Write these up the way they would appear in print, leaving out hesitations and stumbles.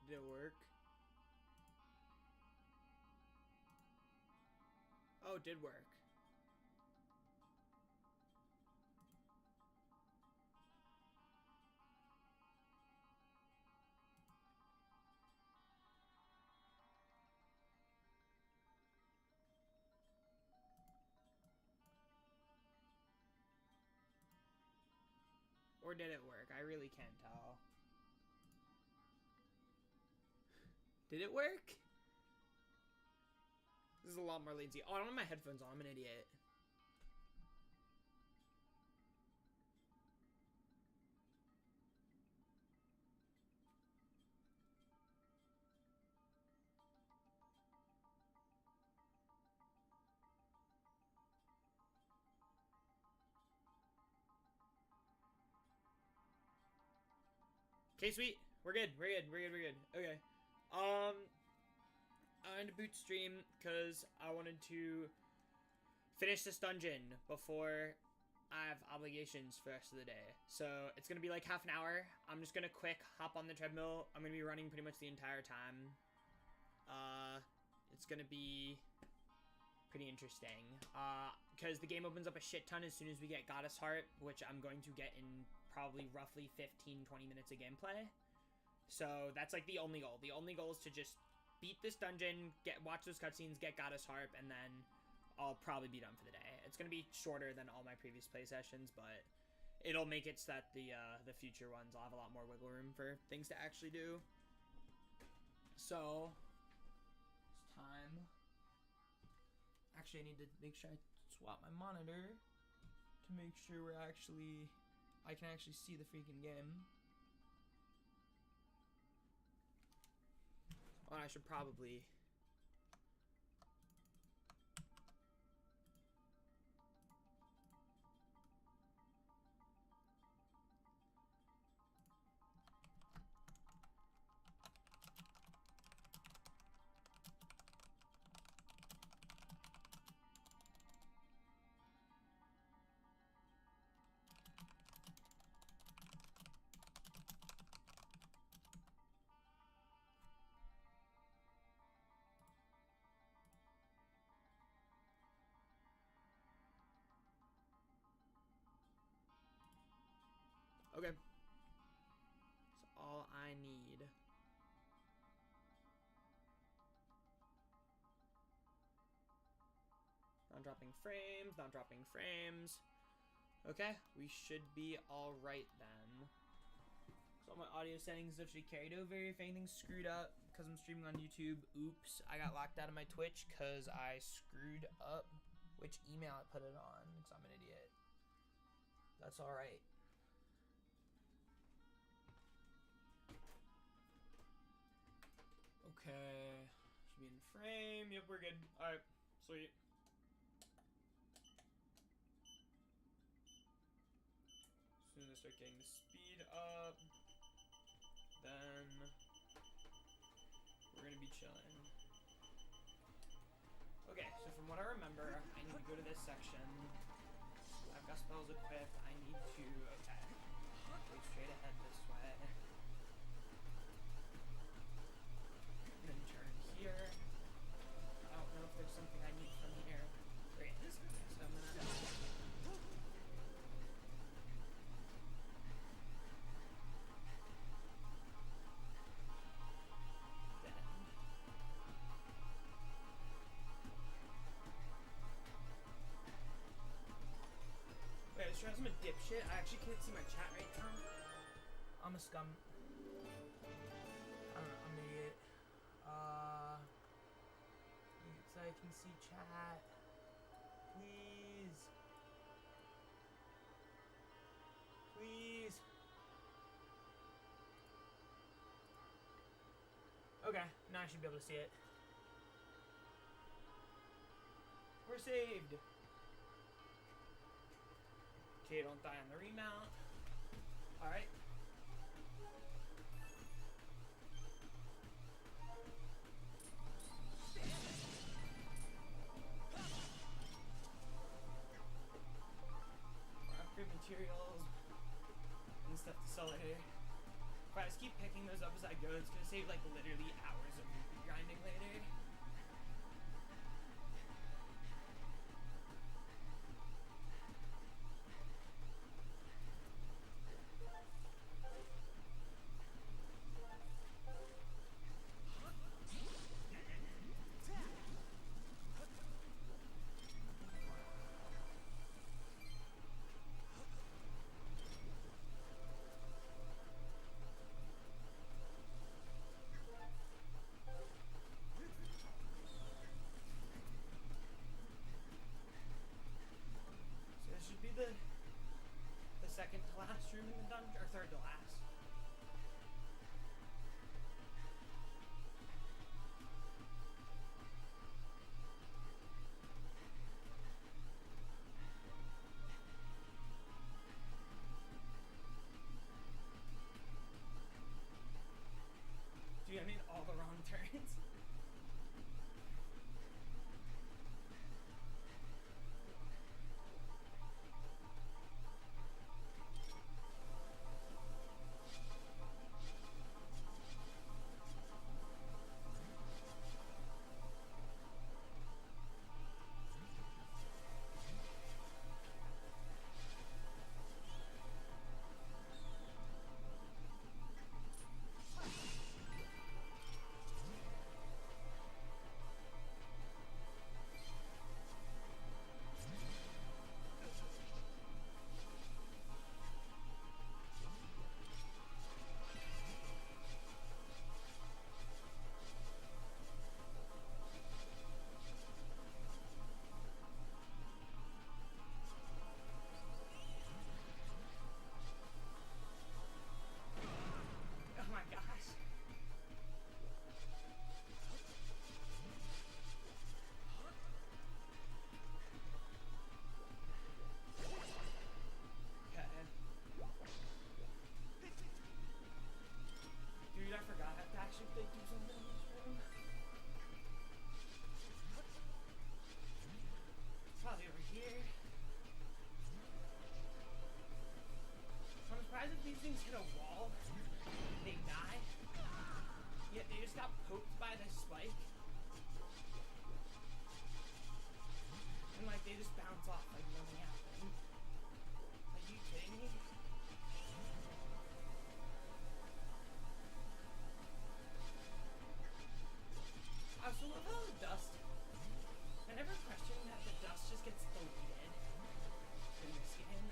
Did it work? Oh, it did work. Or did it work? I really can't tell. Did it work? This is a lot more latency. Oh, I don't have my headphones on. I'm an idiot. Okay, sweet. We're good. We're good. Okay. I wanted to boot stream because I wanted to finish this dungeon before I have obligations for the rest of the day. So it's gonna be like half an hour. I'm just gonna quick hop on the treadmill. I'm gonna be running pretty much the entire time. It's gonna be pretty interesting. Because the game opens up a shit ton as soon as we get Goddess Heart, which I'm going to get in probably roughly 15-20 minutes of gameplay. So that's like the only goal. The only goal is to just beat this dungeon, watch those cutscenes, get Goddess Harp, and then I'll probably be done for the day. It's gonna be shorter than all my previous play sessions, but it'll make it so that the future ones I'll have a lot more wiggle room for things to actually do. So it's time. Actually, I need to make sure I swap my monitor to make sure I can actually see the freaking game. Oh, I should probably... Okay. That's all I need. Not dropping frames, not dropping frames. Okay, we should be alright then. So all my audio settings have actually carried over. If anything's screwed up because I'm streaming on YouTube, oops, I got locked out of my Twitch because I screwed up which email I put it on because I'm an idiot. That's alright. Okay, should be in frame. Yep, we're good. Alright, sweet. As soon as I start getting the speed up, then we're gonna be chilling. Okay, so from what I remember, I need to go to this section. I've got spells equipped. I need to, okay, go straight ahead this way. And then turn here. I don't know if there's something I need from here. Great. So I'm gonna... Wait, I just realized I'm a dipshit. I actually can't see my chat right now. I'm a scum. I don't know, I'm an idiot. So I can see chat. Please. Please. Okay, now I should be able to see it. We're saved. Okay, don't die on the remount. Alright. Upgrade materials and stuff to sell it here. If I just keep picking those up as I go. It's gonna save like literally hours of grinding later. Should be the second to last room in the dungeon, or third to last. Dude, I made all the wrong turns. They do something in this room. It's probably over here. I'm surprised if these things hit a wall, they die. Yet they just got poked by the spike. And like they just bounce off like nothing happened. Are you kidding me? I also love how the dust. I never questioned that the dust just gets deleted in this game.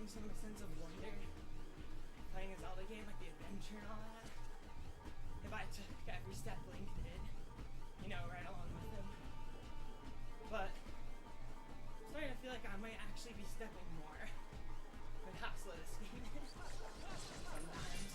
brings some sense of wonder. Playing a Zelda game, like the adventure and all that. If I took every step Link did, you know, right along with him. But I'm starting to feel like I might actually be stepping more with how slow this game is sometimes.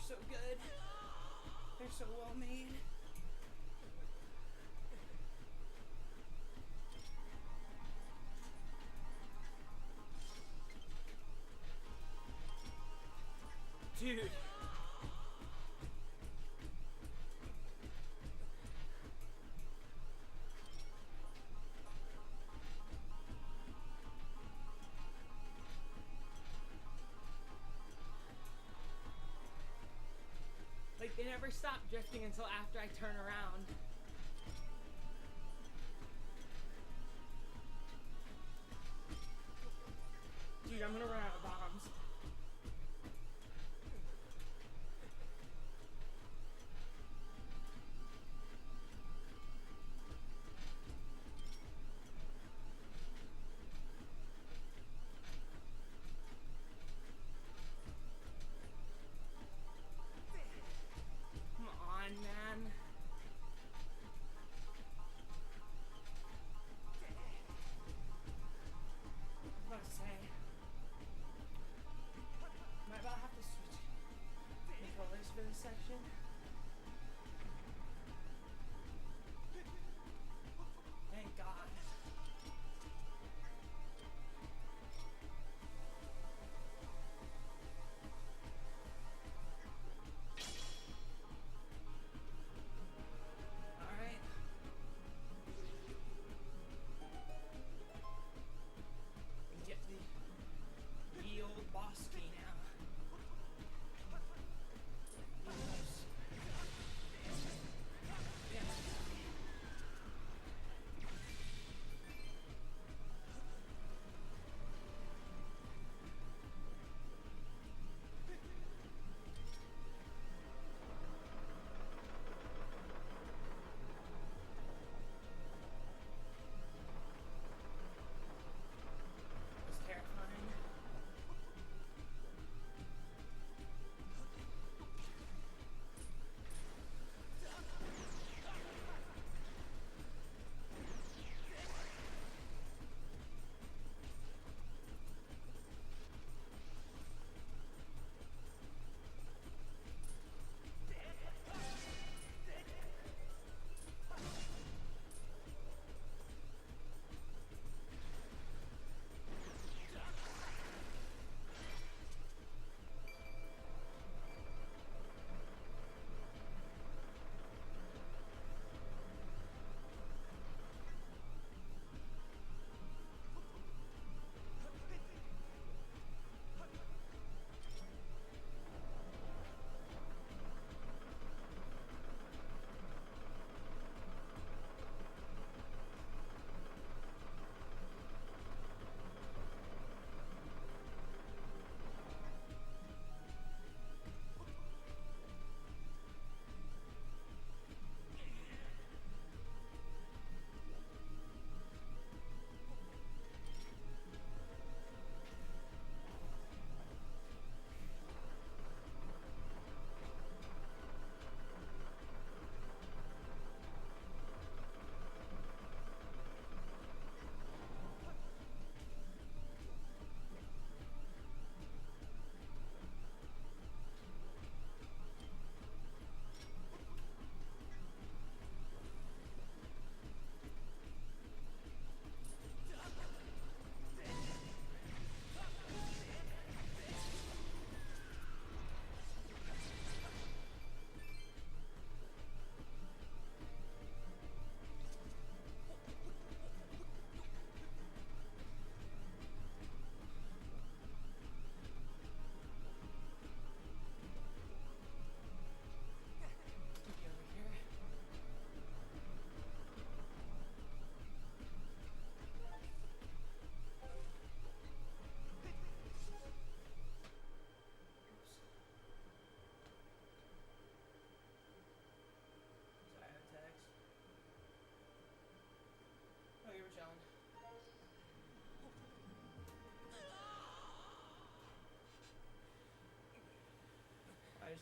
So good. They're so well made. Dude. Like, they never stop drifting until after I turn around. Dude, I'm gonna run out of bombs. Man. I was about to say,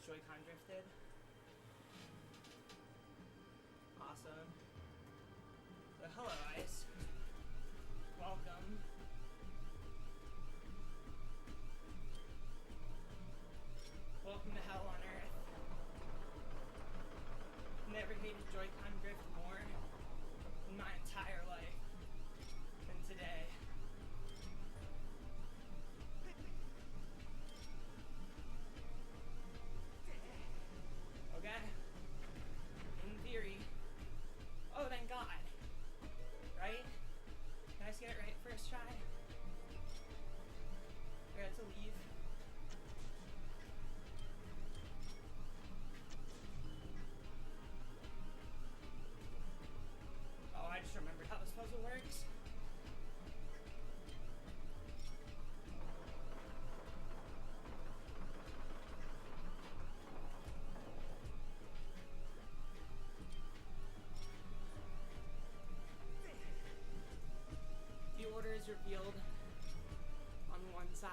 Joy-Con drifted. Awesome. So hello, Ice. Welcome. Welcome to hell on earth. Never hated Joy-Con drift more in my entire life than today. Okay. In theory. Oh, thank God. Right? Can I just get it right first try? I got to leave. Oh, I just remembered how this puzzle works. The order is revealed on one side.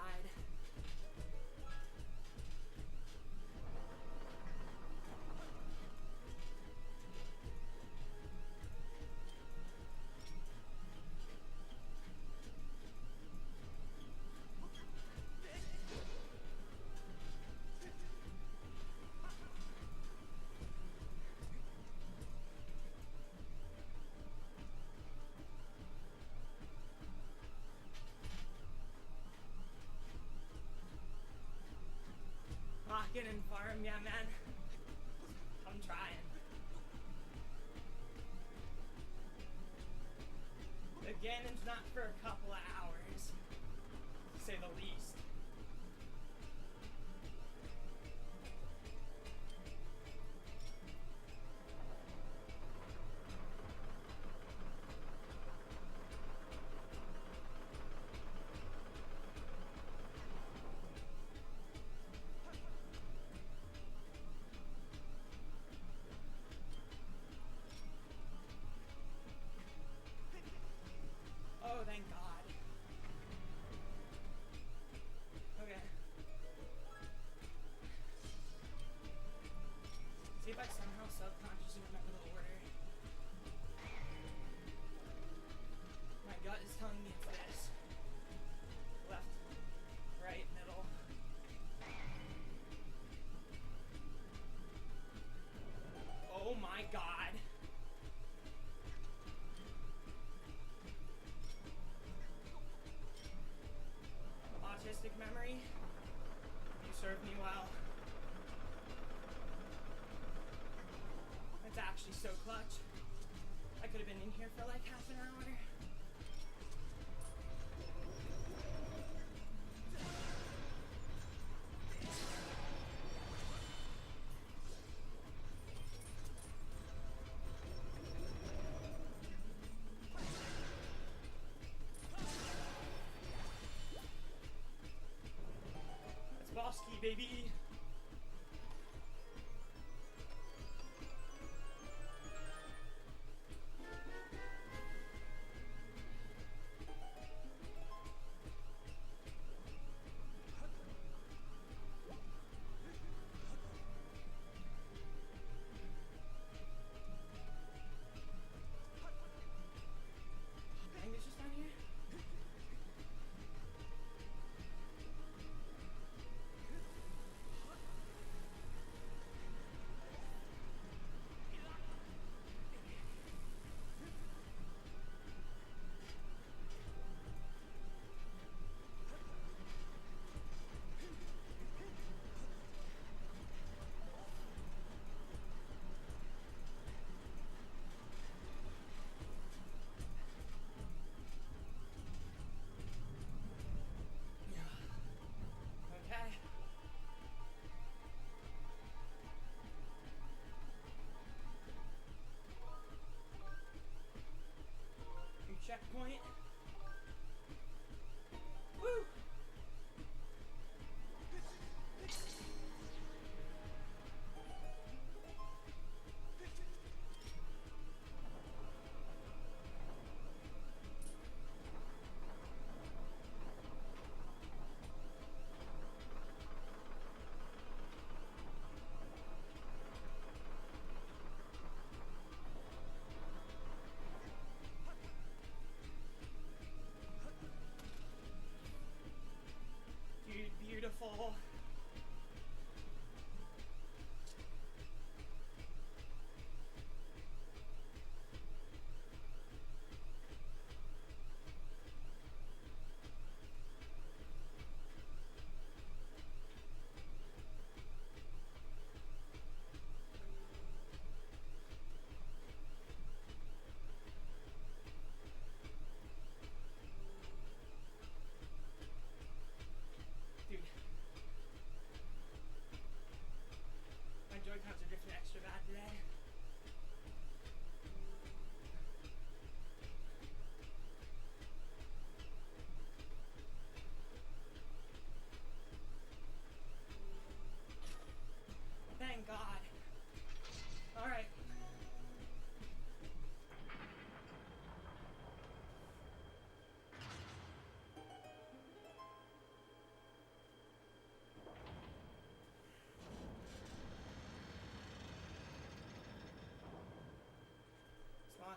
Rockin' and farm, yeah, man. I'm trying. Again, it's not for a couple of hours, to say the least. Oh, thank God. Okay. See if I somehow subconsciously remember the order. My gut is telling me it's this. Left, right, middle. Oh my God. Autistic memory, you served me well. That's actually so clutch. I could have been in here for like half an hour. That's boss key, baby. I think it's just down here.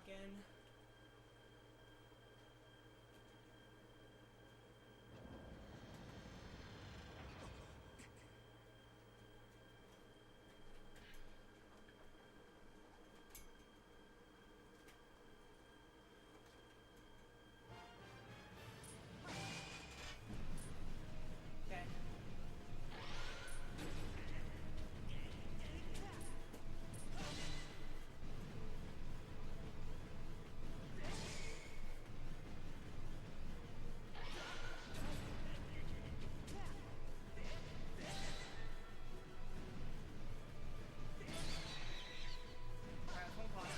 walking. Okay. Alright, one call now.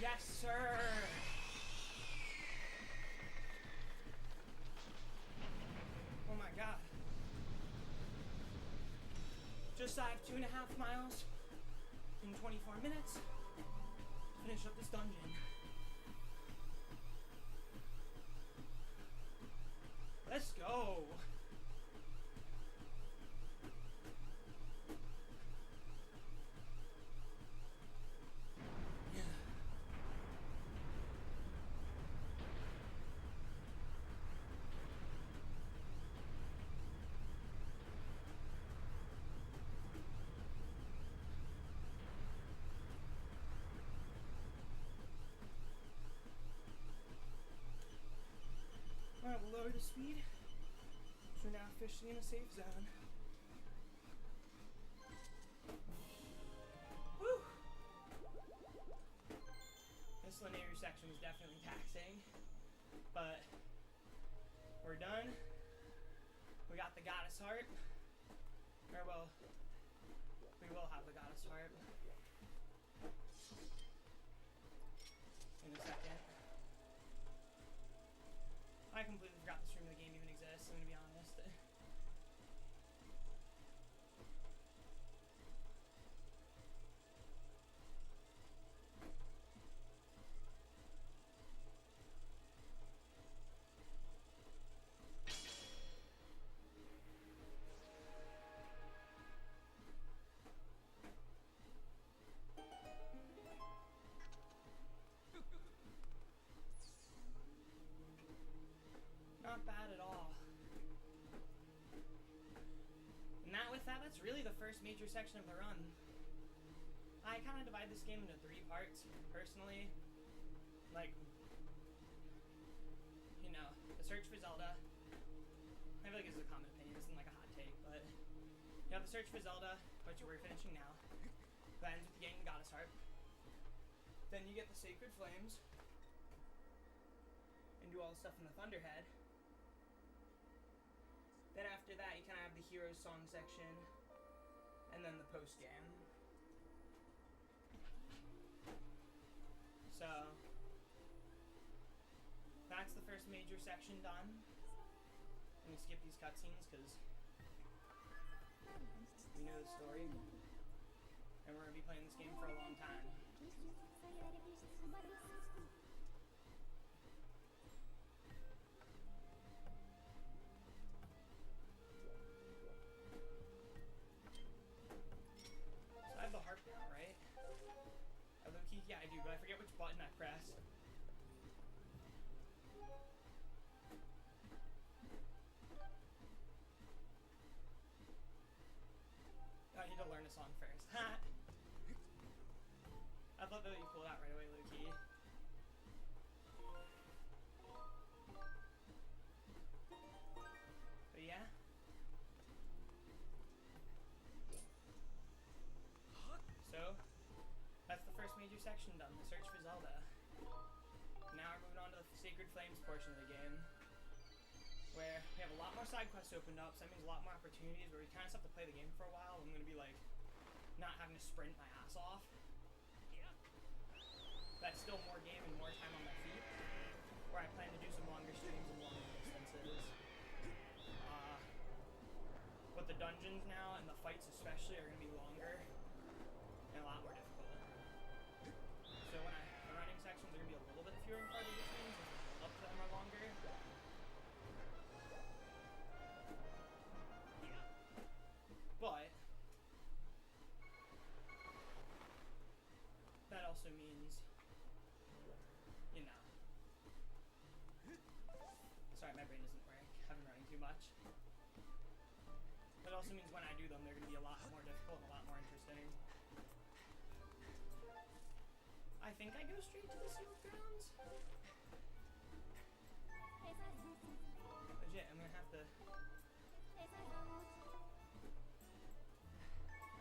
Yes, sir. Oh my god. Just shy of 2.5 miles in 24 minutes. Finish up this dungeon. Let's go. Alright, we'll lower the speed. So we're now officially in a safe zone. Woo! This linear section was definitely taxing, but we're done. We got the goddess heart. Or well, we will have the goddess heart in a second. I completely forgot this room of the game even exists, I'm gonna be honest. Not bad at all. And with that, that's really the first major section of the run. I kind of divide this game into 3 parts, personally. Like, you know, the search for Zelda. I feel like this is a common opinion, this isn't like a hot take, but you have the search for Zelda, which we're finishing now. That ends with getting the goddess heart. Then you get the sacred flames, and do all the stuff in the Thunderhead. Then after that, you kind of have the Heroes Song section, and then the post-game. So, that's the first major section done. Let me skip these cutscenes, because we know the story, and we're going to be playing this game for a long time. Yeah, I do, but I forget which button I press. I need to learn a song first. I thought that you pulled out right away, Loki. But yeah. So, that's the first major section done, the search for Zelda. Now we're moving on to the Sacred Flames portion of the game, where we have a lot more side quests opened up, so that means a lot more opportunities where we kind of have to play the game for a while. I'm going to be like, not having to sprint my ass off. That's still more game and more time on my feet, where I plan to do some longer streams and longer distances. But the dungeons now, and the fights especially, are going to be longer and a lot more difficult. So when the running sections are going to be a little bit fewer and farther between, since the build up to them are longer. But that also means, you know, sorry, my brain doesn't work. I've been running too much. That also means when I do them, they're going to be a lot more difficult and a lot more interesting. I think I go straight to the sealed grounds. Legit, I'm gonna have to. I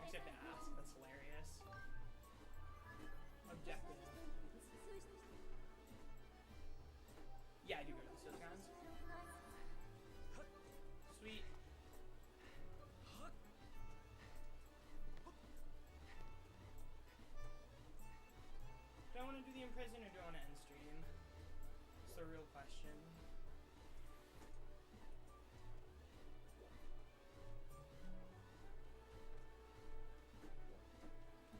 actually have to ask. That's hilarious. Objective. Yeah, I do go to the sealed grounds. Sweet. Do I want to do the imprison or do I want to end stream? It's the real question.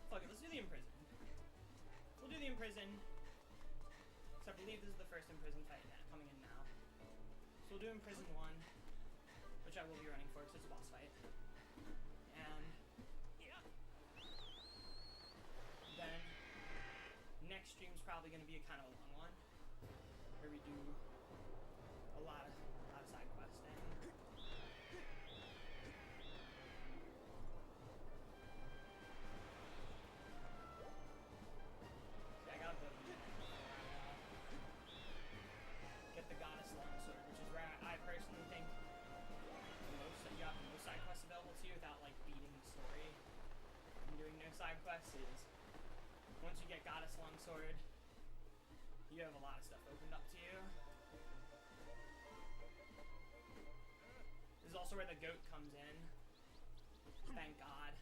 Fuck it, let's do the imprison. We'll do the imprison. So I believe this is the first imprison fight coming in now. So we'll do imprison 1, which I will be running for because it's a boss fight. And then next stream's probably going to be a kind of a long one, where we do a lot of side questing. See, I gotta build a minute get the Goddess Longsword, which is where I personally think you have the most side quests available to you without like beating the story and doing no side quests is once you get Goddess Longsword, you have a lot of stuff opened up to you. This is also where the goat comes in. Thank God.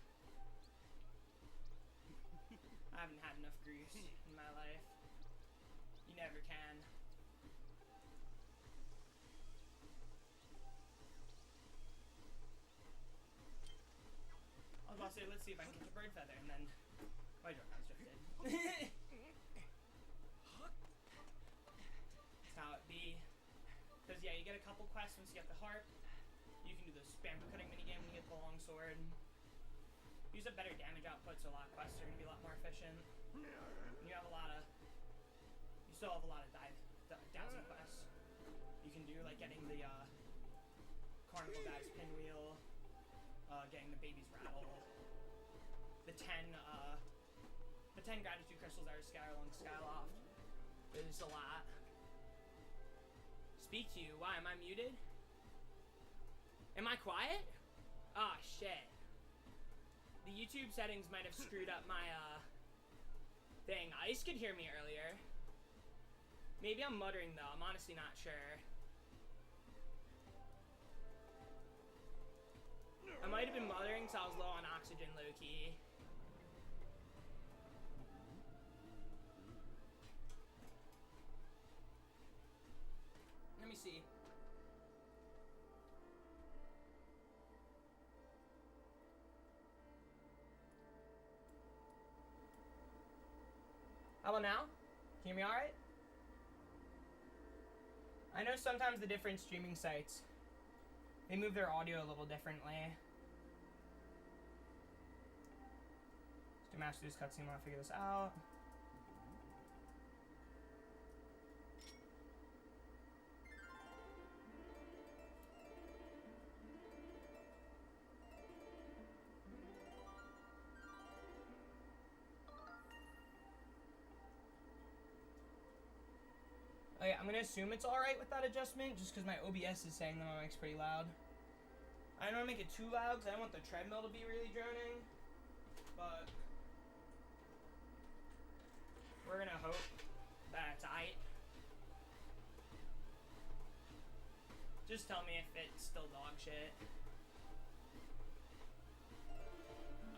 I haven't had enough grease in my life. You never can. I was about to say, let's see if I can catch a bird feather, and then my drone has drifted. That's how it be. Because yeah, you get a couple quests once you get the harp. You can do the spam cutting minigame when you get the long sword. Use a better damage output, so a lot of quests are going to be a lot more efficient. And you have a lot of, you still have a lot of dowsing quests. You can do like getting the carnival guy's pinwheel, getting the baby's rattle, the 10 gratitude crystals that are scattered along Skyloft. There's a lot. Speak to you. Why am I muted? Am I quiet? Ah, shit. The YouTube settings might have screwed up my thing. Ice could hear me earlier. Maybe I'm muttering though. I'm honestly not sure. I might have been muttering because I was low on oxygen, low-key. Let me see. How about now? Can you hear me alright? I know sometimes the different streaming sites, they move their audio a little differently. Let's do master this cutscene while I figure this out. Like, I'm gonna assume it's alright with that adjustment, just because my OBS is saying that my mic's pretty loud. I don't want to make it too loud, because I don't want the treadmill to be really droning. But we're gonna hope that it's aight. Just tell me if it's still dog shit.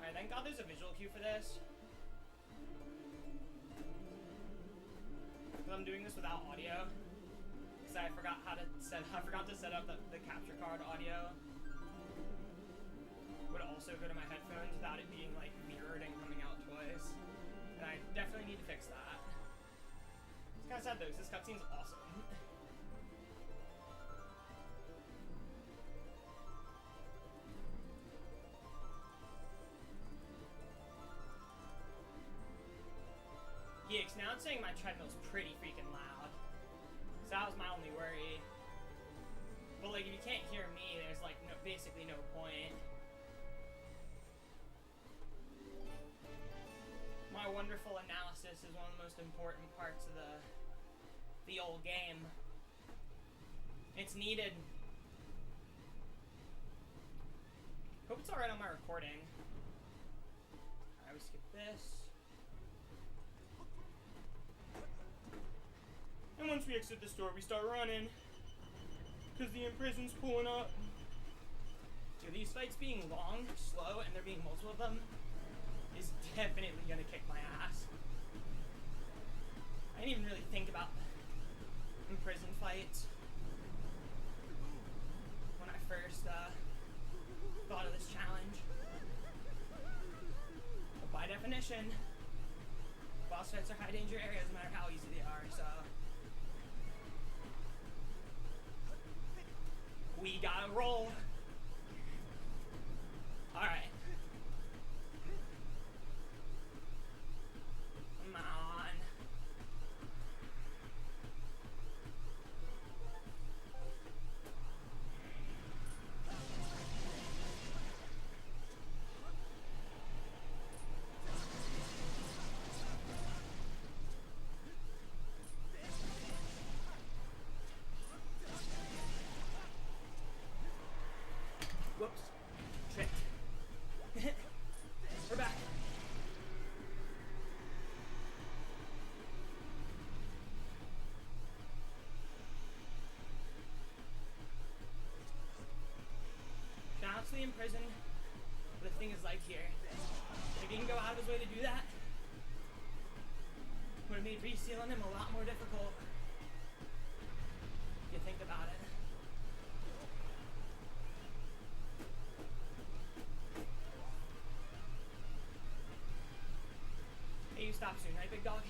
Alright, thank God there's a visual cue for this. Because I'm doing this without audio. Because I forgot to set up the capture card audio. Would also go to my headphones without it being like mirrored and coming out twice. And I definitely need to fix that. It's kind of sad though, because this cutscene's awesome. Yeah, now it's saying my treadmill's pretty freaking loud. So that was my only worry. But like, if you can't hear me, there's like basically no point. My wonderful analysis is one of the most important parts of the old game. It's needed. Hope it's alright on my recording. Alright, we skip this. And once we exit the store, we start running. Because the imprison's pulling up. Dude, these fights being long, slow, and there being multiple of them is definitely gonna kick my ass. I didn't even really think about imprison fights when I first thought of this challenge. But by definition, boss fights are high danger areas no matter how easy they are, so we gotta roll. Alright. Come on. Whoops. Tripped. We're back. Shout out to the imprisoned. The thing is like here. If he didn't go out of his way to do that, would have made resealing him a lot more difficult. If you think about it. Hey, you stop soon, right, big dog?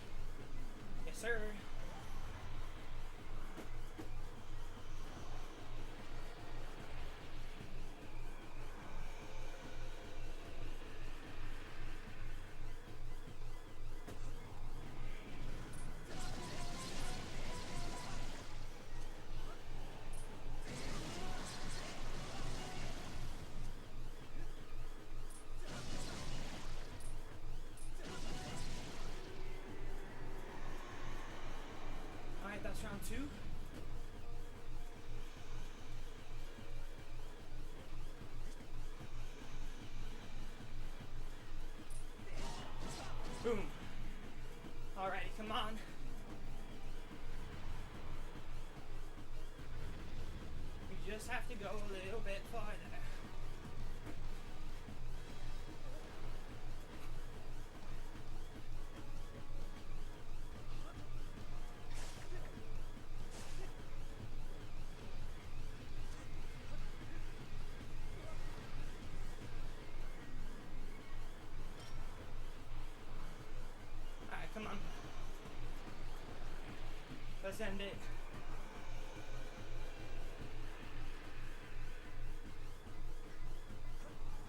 Yes, sir. Alright, that's round 2. Boom. Alrighty, come on. We just have to go a little bit farther. Come on. Let's end it.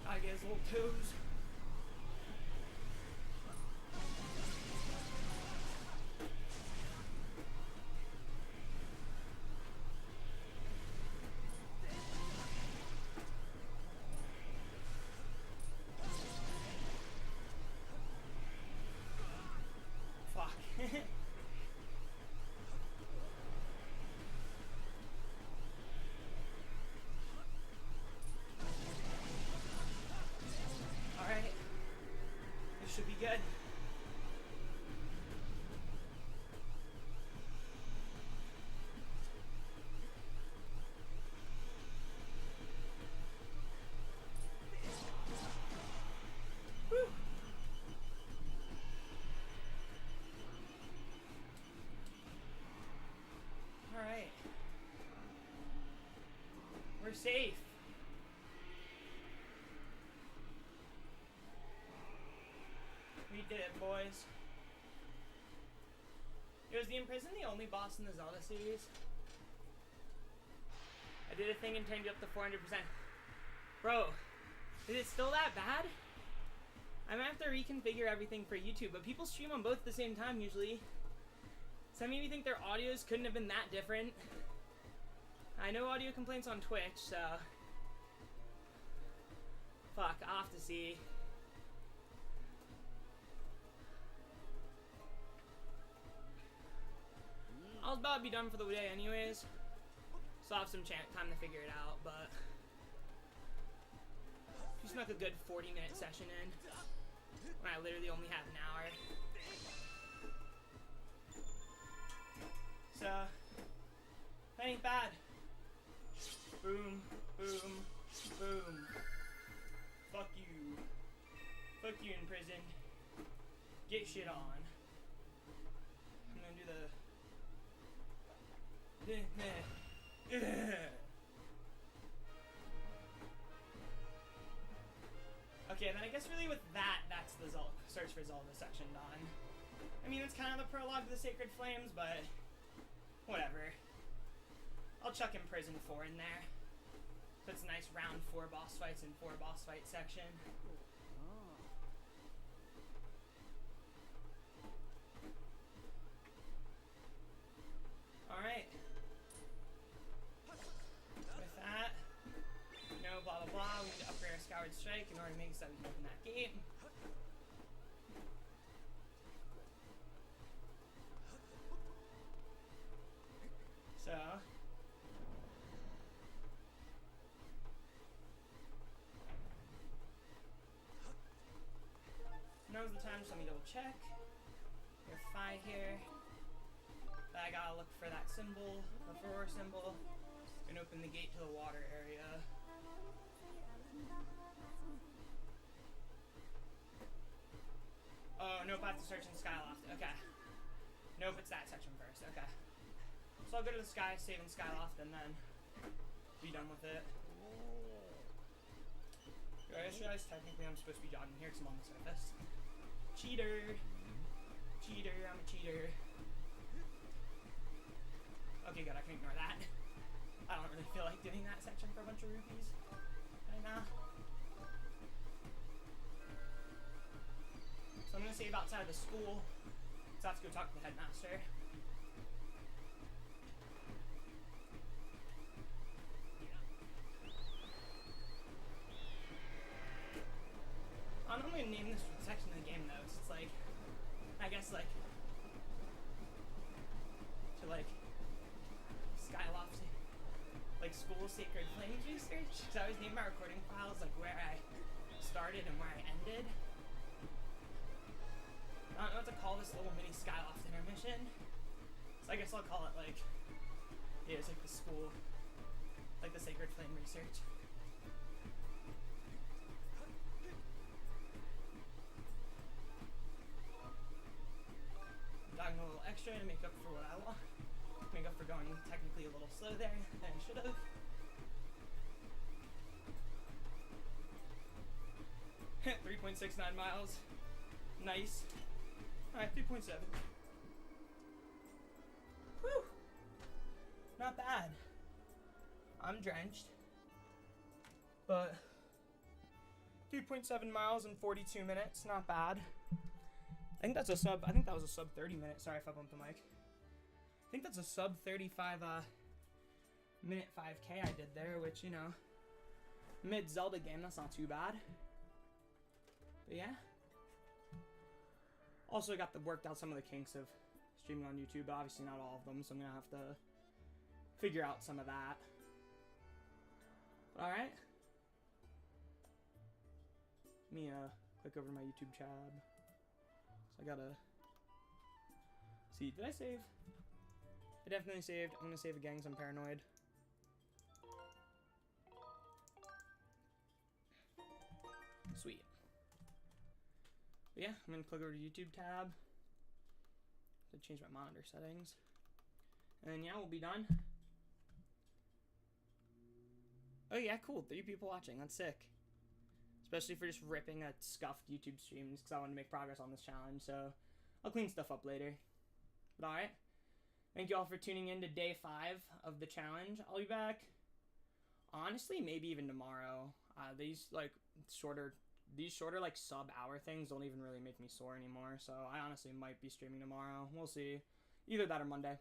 I get his little toes. should be good. Whew. All right. We're safe. We did it, boys. Was the Imprison the only boss in the Zelda series? I did a thing and turned you up to 400%. Bro, is it still that bad? I'm gonna have to reconfigure everything for YouTube, but people stream on both at the same time usually. Some of you think their audios couldn't have been that different. I know audio complaints on Twitch, so... Fuck, I'll have to see. I was about to be done for the day anyways, so I'll have some time to figure it out, but... You snuck a good 40-minute session in, when I literally only have an hour. So, that ain't bad. Boom, boom, boom. Fuck you. Fuck you in prison. Get shit on. I'm gonna do the... Okay, then I guess really with that, that's the Search for Zelda section done. I mean, it's kind of the prologue to the Sacred Flames, but whatever. I'll chuck Imprison 4 in there. So it's a nice round 4 boss fights and 4 boss fight section. Alright. With that, blah blah blah, we need to upgrade our Skyward Strike in order to make so we can open that gate. So now's the time, so let me double check. We have Phi here. But I gotta look for that symbol, the Furor symbol, and open the gate to the water area. Oh, nope, I have to search in Skyloft. Okay. Nope, it's that section first. Okay. So I'll go to the sky, save in Skyloft, and then be done with it. I just realized technically I'm supposed to be jogging here because I'm on the surface. Cheater! Cheater, I'm a cheater. Okay, good, I can ignore that. I don't really feel like doing that section for a bunch of rupees right now. So I'm gonna save outside of the school, so I have to go talk to the headmaster. I don't normally name this section of the game though, so it's like, I guess like, to like, Skyloft, like school Sacred Flames research, because I always name my recording files like where I started and where I ended. I don't know what to call this little mini Skyloft intermission, so I guess I'll call it like, yeah, it's like the school, like the Sacred Flame research. Dogging a little extra to make up for what I want. Make up for going technically a little slow there than I should have. 3.69 miles. Nice. Alright, 3.7. Whew. Not bad. I'm drenched. But 3.7 miles in 42 minutes, not bad. I think that was a sub 30 minute. Sorry if I bumped the mic. I think that's a sub 35 minute 5K I did there, which, you know, mid Zelda game, that's not too bad. But yeah. Also got worked out some of the kinks of streaming on YouTube, but obviously not all of them, so I'm gonna have to figure out some of that. Alright. Let me click over to my YouTube tab. I gotta see. Did I save? I definitely saved. I'm gonna save again because I'm paranoid. Sweet. But yeah, I'm gonna click over to YouTube tab. To change my monitor settings. And yeah, we'll be done. Oh yeah, cool. 3 people watching. That's sick. Especially for just ripping a scuffed YouTube stream just because I want to make progress on this challenge. So I'll clean stuff up later. But alright. Thank you all for tuning in to day 5 of the challenge. I'll be back, honestly, maybe even tomorrow. These shorter like sub-hour things don't even really make me sore anymore. So I honestly might be streaming tomorrow. We'll see. Either that or Monday.